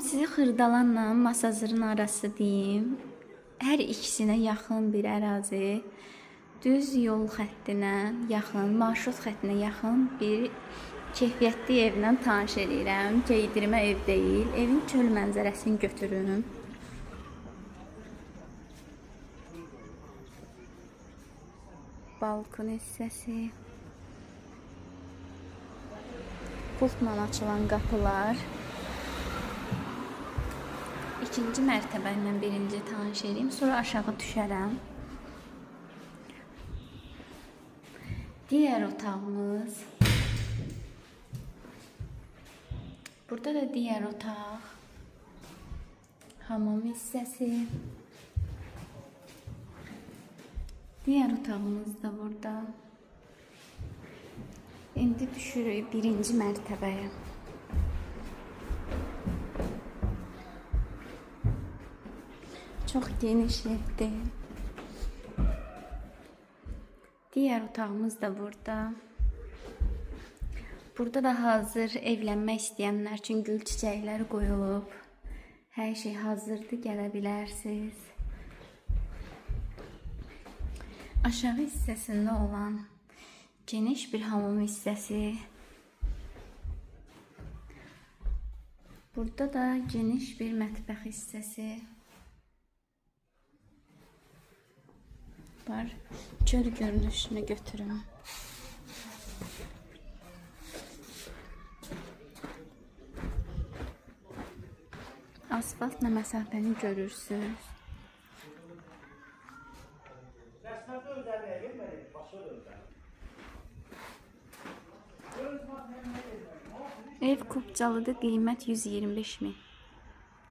sizi Xırdalanla Masazırın arası deyim. Hər ikisinə yaxın bir ərazi. Düz yol xəttinə yaxın, marşrut xəttinə yaxın bir keyfiyyətli evlə tanış edirəm. Geydirmə ev deyil. Evin çöl mənzərəsini götürün. Balkon hissəsi. Pultla açılan qapılar. İkinci mərtəbə ilə birinci tanış edeyim. Sonra aşağı düşərəm. Diğer otağımız. Burada da diğer otaq. Hamam hissəsi. Diğer otağımız da burada. İndi düşürük birinci mərtəbəyə. Çok geniş evdir. Diğer otağımız da burada. Burada da hazır evlənmək istəyənlər üçün gül çiçəkləri qoyulub. Hər şey hazırdır, gələ bilərsiniz. Aşağı hissəsində olan geniş bir hamam hissəsi. Burada da geniş bir mətbəx hissəsi var. Çöl görünüşünü götürün. Asfaltla məsafəni görürsünüz. Ev Kupcalı'da, qiymət 125 min.